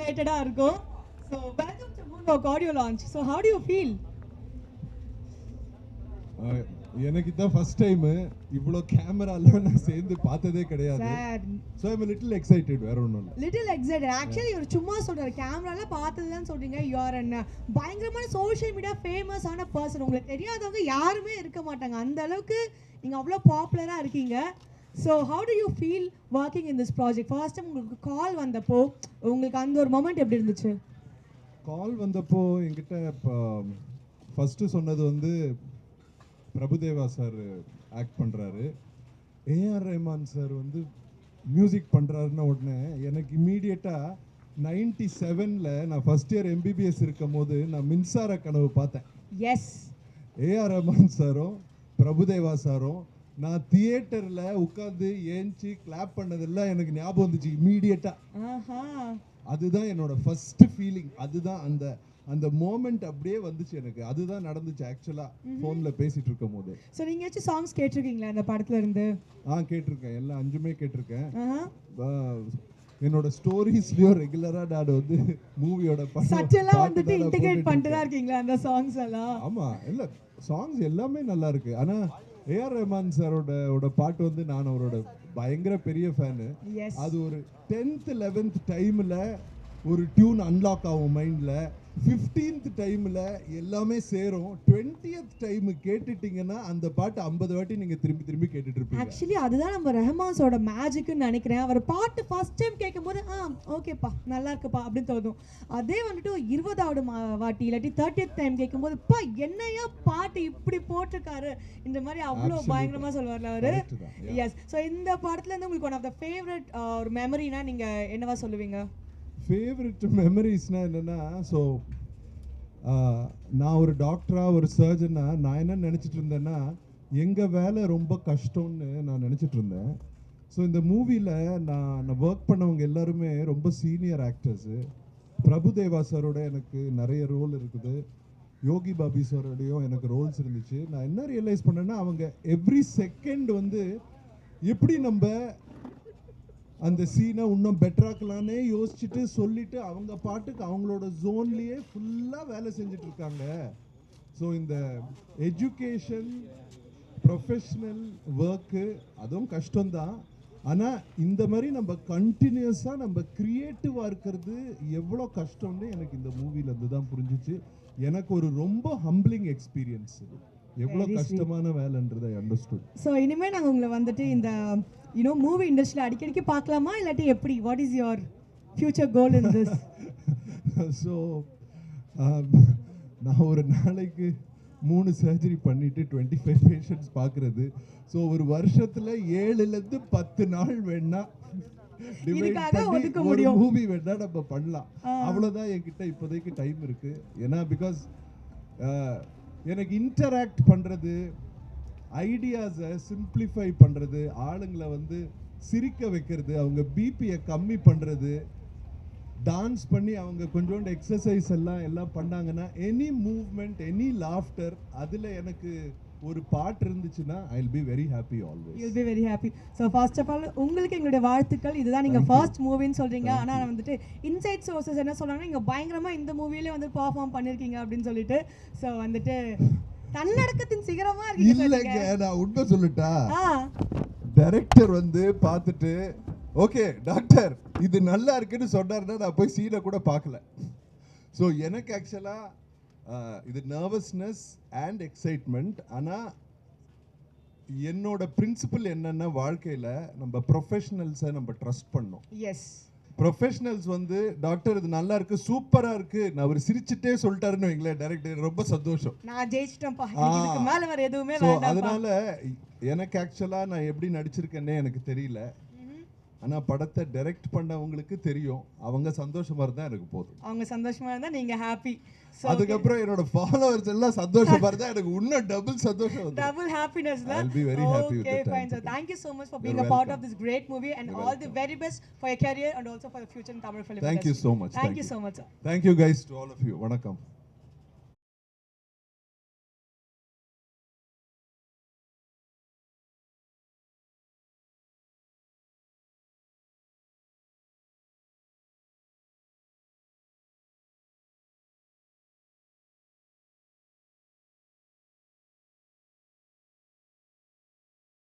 எக்ஸைட்டடா இருக்கும். So welcome to Moonwalk audio launch. So how do you feel? எனக்கு இதான் first time இவ்வளோ கேமரால நான் சேர்ந்து பார்த்ததே கிடையாது. Sir, So I'm a little excited, வேற ஒண்ணும் இல்ல. little excited. Actually இவர் சும்மா சொல்றாரு, கேமரால பார்த்ததுதான் சொல்றீங்க. You are an பயங்கரமான சோஷியல் மீடியா ஃபேமஸ் ஆன பர்சன். உங்களுக்கு தெரியாதவங்க யாருமே இருக்க மாட்டாங்க. அந்த அளவுக்கு நீங்க அவ்வளோ பாப்புலரா இருக்கீங்க. So how do you feel working in this project? First time உங்களுக்கு கால் வந்தப்போ உங்களுக்கு அந்த ஒரு மொமெண்ட் எப்படி இருந்துச்சு? கால் வந்தப்போ என்கிட்ட ஃபர்ஸ்ட் சொன்னது வந்து பிரபுதேவா சார் ஆக்ட் பண்றாரு, ஏஆர் ரஹ்மான் சார் வந்து மியூசிக் பண்றாருன்னா உடனே எனக்கு இம்மீடியட்டா 97ல நான் ஃபர்ஸ்ட் இயர் எம்பிபிஎஸ் இருக்கும் போது நான் மின்சார கனவு பார்த்தேன். எஸ், ஏஆர் ரஹ்மான் சாரும் பிரபுதேவா சாரும் நான் தியேட்டர்ல உட்கார்ந்து ஏஞ்சி கிளாப் பண்ணதெல்லாம் எனக்கு ஞாபகம் வந்துச்சு இம்மீடியட்டா. அதுதான் என்னோட ஃபர்ஸ்ட் ஃபீலிங். அதுதான் அந்த அந்த மோமெண்ட் அப்படியே வந்துச்சு எனக்கு. அதுதான் நடந்துச்சு ஆக்சுவலா ஃபோன்ல பேசிட்டு இருக்கும் போது. சோ நீங்க ஏதாச்சும் சாங்ஸ் கேட்டிருக்கீங்களா அந்த படத்துல இருந்து? கேட்டிருக்கேன், எல்லாம் 5மே கேட்டிருக்கேன். என்னோட ஸ்டோரிஸ்லயும் ரெகுலரா நான் வந்து மூவியோட சட்டெல்லாம் வந்துட்டு இன்டிகிரேட் பண்ணிட்டு தான் இருக்கீங்களா அந்த சாங்ஸ் எல்லாம்? ஆமா, இல்ல சாங்ஸ் எல்லாமே நல்லா இருக்கு. ஆனா ஏஆர் ரஹ்மான் சாரோட பாட்டு வந்து நான் அவரோட பயங்கர பெரிய ஃபேனு. அது ஒரு 10th 11th டைம்ல ஒரு டியூன் அன்லாக் ஆகும் மைண்ட்ல, 15th டைம்ல எல்லாமே சேரும், 20th டைம் கேட்டுட்டீங்கன்னா அந்த பாட்டு 50 வாட்டி நீங்க திரும்பி திரும்பி கேட்டுட்டு இருப்பீங்க. ஆக்சுவலி அதுதான் நம்ம ரஹ்மான்ஸோட மேஜிக்னு நினைக்கிறேன். அவர் பாட்டு ஃபர்ஸ்ட் டைம் கேட்கும்போது ஓகேப்பா நல்லா இருக்குப்பா அப்படின்னு தோணும். அதே வந்துட்டு 20வது வாட்டி இல்லாட்டி 30th டைம் கேட்கும்போது பா என்னையா பாட்டு இப்படி போட்டிருக்காரு இந்த மாதிரி அவ்வளோ பயங்கரமா சொல்லுவார்ல அவரு. எஸ். ஸோ இந்த படத்துல இருந்து உங்களுக்கு ஒன் ஆஃப் த ஃபேவரட் ஒரு மெமரினா நீங்க என்னவா சொல்லுவீங்க? ஃபேவரட் மெமரிஸ்னா என்னன்னா, ஸோ நான் ஒரு டாக்டரா ஒரு சர்ஜனா நான் என்ன நினச்சிட்டு இருந்தேன்னா எங்கள் வேலை ரொம்ப கஷ்டம்னு நான் நினச்சிட்டு இருந்தேன். ஸோ இந்த மூவியில் நான் ஒர்க் பண்ணவங்க எல்லாருமே ரொம்ப சீனியர் ஆக்டர்ஸு. பிரபுதேவா சாரோட எனக்கு நிறைய ரோல் இருக்குது, யோகி பாபி சாரோடையும் எனக்கு ரோல்ஸ் இருந்துச்சு. நான் என்ன ரியலைஸ் பண்ணேன்னா அவங்க எவ்ரி செகண்ட் வந்து எப்படி நம்ம அந்த சீனை இன்னும் பெட்டராக்கலான்னே யோசிச்சுட்டு சொல்லிட்டு அவங்க பாட்டுக்கு அவங்களோட ஜோன்லேயே ஃபுல்லாக வேலை செஞ்சுட்டு இருக்காங்க. ஸோ இந்த எஜுகேஷன் ப்ரொஃபஷ்னல் ஒர்க்கு அதுவும் கஷ்டம்தான். ஆனால் இந்த மாதிரி நம்ம கண்டினியூஸாக நம்ம க்ரியேட்டிவாக இருக்கிறது எவ்வளோ கஷ்டம்னு எனக்கு இந்த மூவிலேருந்து தான் புரிஞ்சிச்சு. எனக்கு ஒரு ரொம்ப ஹம்பிளிங் எக்ஸ்பீரியன்ஸ், எவ்வளோ கஷ்டமான வேலைன்றதை அண்டர்ஸ்டுட். ஸோ இனிமேல் நாங்கள் உங்களை வந்துட்டு இந்த மூவி இண்டஸ்ட்ரியில் அடிக்கடிக்கு பார்க்கலாமா இல்லாட்டி எப்படி? What is your future goal in this? So நான் ஒரு நாளைக்கு 3 சர்ஜரி பண்ணிட்டு 25 பேஷண்ட்ஸ் பார்க்குறது. ஸோ ஒரு வருஷத்தில் 7லேருந்து 10 நாள் வேணா ஒரு மூவி வேணா நம்ம பண்ணலாம். அவ்வளோதான் என்கிட்ட இப்போதைக்கு டைம் இருக்கு. ஏன்னா பிகாஸ் எனக்கு இன்டராக்ட் பண்ணுறது, ஐடியாஸை சிம்பிளிஃபை பண்ணுறது, ஆளுங்களை வந்து சிரிக்க வைக்கிறது, அவங்க பிபியை கம்மி பண்ணுறது, டான்ஸ் பண்ணி அவங்க கொஞ்சோண்டு எக்ஸசைஸ் எல்லாம் பண்ணாங்கன்னா எனி மூவ்மெண்ட் எனி லாஃப்டர் அதில் எனக்கு ஒரு பாட்டு இருந்துச்சுன்னா I will be very happy always. You will be very happy. So first of all உங்களுக்கு எங்களுடைய வாழ்த்துக்கள். இதுதான் நீங்கள் ஃபர்ஸ்ட் மூவின்னு சொல்கிறீங்க. ஆனால் வந்துட்டு இன்சைட் சோர்சஸ் என்ன சொல்கிறாங்கன்னா நீங்கள் பயங்கரமாக இந்த மூவிலே வந்து பர்ஃபார்ம் பண்ணியிருக்கீங்க அப்படின்னு சொல்லிட்டு. ஸோ வந்துட்டு தன்னடக்கத்தின் சிகரமா இருக்கு. இல்லைங்க, நான் உண்மை சொல்லட்டா, டைரக்டர் வந்து பார்த்துட்டு ஓகே டாக்டர் இது நல்லா இருக்குன்னு சொன்னார்னா நான் போய் சீனை கூட பார்க்கல. ஸோ எனக்கு ஆக்சுவலாக இது நர்வஸ்னஸ் அண்ட் எக்ஸைட்மெண்ட். ஆனால் என்னோட பிரின்சிபல் என்னன்னா வாழ்க்கையில் நம்ம ப்ரொஃபஷனல்ஸை நம்ம ட்ரஸ்ட் பண்ணோம். எஸ், ப்ரொஃபஷனல்ஸ் வந்து டாக்டர் இது நல்லா இருக்கு சூப்பரா இருக்கு நான் அவர் சிரிச்சிட்டே சொல்லிட்டாருன்னு வைங்களேன், டைரக்டர் ரொம்ப சந்தோஷம், நான் ஜெயிச்சிட்டேன்ப்பா, இதுக்கு மேல வேற எதுவுமே வேண்டாம். அதனால எனக்கு ஆக்சுவலா நான் எப்படி நடிச்சிருக்கேன்னே எனக்கு தெரியல. ஆனா படத்தை டைரக்ட் பண்ணவங்களுக்கு தெரியும். அவங்க சந்தோஷமா இருந்தா எனக்கு போதும். அவங்க சந்தோஷமா இருந்தா நீங்க ஹாப்பி. அதுக்கப்புறம் என்னோட ஃபாலோவர்ஸ் எல்லாம் சந்தோஷமா இருந்தா எனக்கு இன்னும் டபுள் சந்தோஷம் வந்து double happiness. I'll be very happy with that. Okay, fine. So thank you so much for being a part of this great movie and all the very best for your career and also for the future in Tamil film. Thank you so much. Thank you so much, sir. Thank you guys to all of you. Vanakkam.